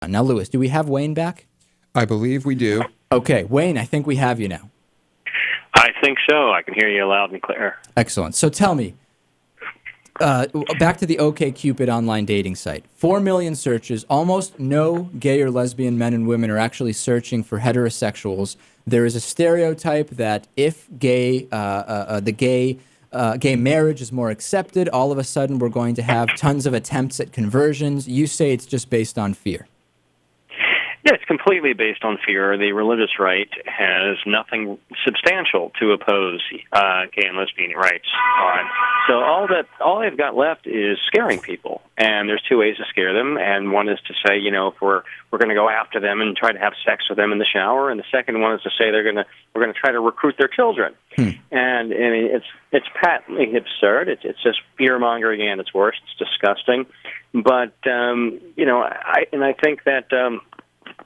Now, Lewis, do we have Wayne back? I believe we do. Okay, Wayne, I think we have you now. I think so. I can hear you loud and clear. Excellent. So tell me, back to the OkCupid online dating site. 4 million searches. Almost no gay or lesbian men and women are actually searching for heterosexuals. There is a stereotype that if gay marriage is more accepted, all of a sudden we're going to have tons of attempts at conversions. You say it's just based on fear. Yeah, it's completely based on fear. The religious right has nothing substantial to oppose gay and lesbian rights on. So all they've got left is scaring people. And there's two ways to scare them. And one is to say, if we're going to go after them and try to have sex with them in the shower. And the second one is to say we're going to try to recruit their children. And I mean, it's patently absurd. It's just fear mongering at its worst. It's disgusting. But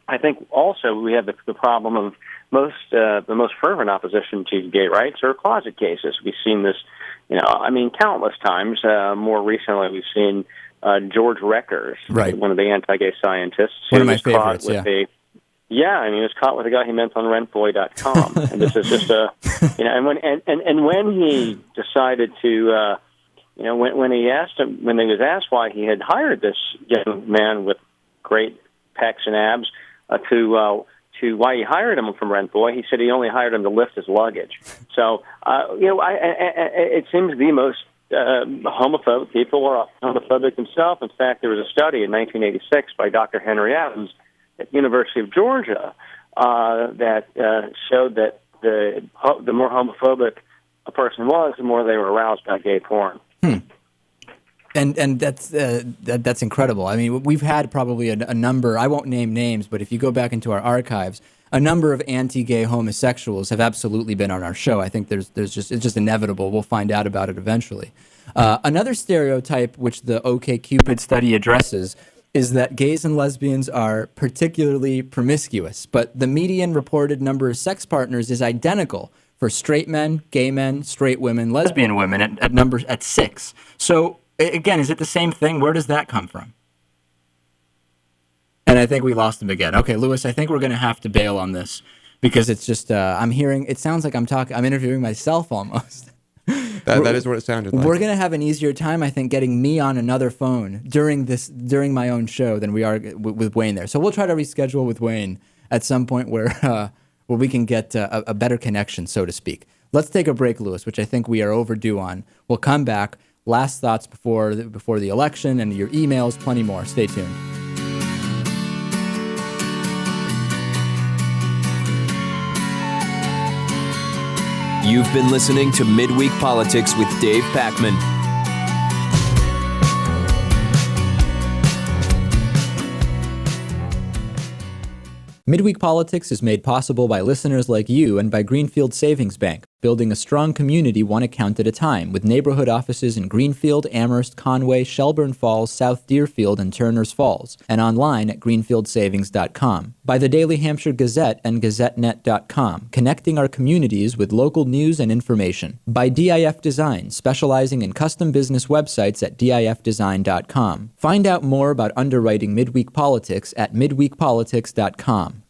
I think also we have the problem of the most fervent opposition to gay rights are closet cases. We've seen this, countless times. More recently, we've seen George Reckers, right, one of the anti-gay scientists. One of my favorites, he was caught with a guy he met on rentboy.com. And this is just and when he decided to, when he was asked why he had hired this young man with great pecs and abs, to why he hired him from Rent Boy, he said he only hired him to lift his luggage. So, it seems the most homophobic people are homophobic themselves. In fact, there was a study in 1986 by Dr. Henry Adams at the University of Georgia that showed that the more homophobic a person was, the more they were aroused by gay porn. And that's incredible. I mean, we've had probably a number, I won't name names, but if you go back into our archives, a number of anti-gay homosexuals have absolutely been on our show. I think it's just inevitable. We'll find out about it eventually. Another stereotype which the OkCupid study addresses is that gays and lesbians are particularly promiscuous, but the median reported number of sex partners is identical for straight men, gay men, straight women, lesbian women at 6. So again, is it the same thing? Where does that come from? And I think we lost him again. Okay, Lewis, I think we're going to have to bail on this because it's just, it sounds like I'm interviewing myself almost. That is what it sounded like. We're going to have an easier time, I think, getting me on another phone during my own show than we are with Wayne there. So we'll try to reschedule with Wayne at some point where we can get a better connection, so to speak. Let's take a break, Lewis, which I think we are overdue on. We'll come back. Last thoughts before the election and your emails, plenty more. Stay tuned. You've been listening to Midweek Politics with Dave Pakman. Midweek Politics is made possible by listeners like you and by Greenfield Savings Bank, building a strong community one account at a time with neighborhood offices in Greenfield, Amherst, Conway, Shelburne Falls, South Deerfield, and Turners Falls, and online at greenfieldsavings.com. By the Daily Hampshire Gazette and gazettenet.com, connecting our communities with local news and information. By DIF Design, specializing in custom business websites at difdesign.com. Find out more about underwriting Midweek Politics at midweekpolitics.com.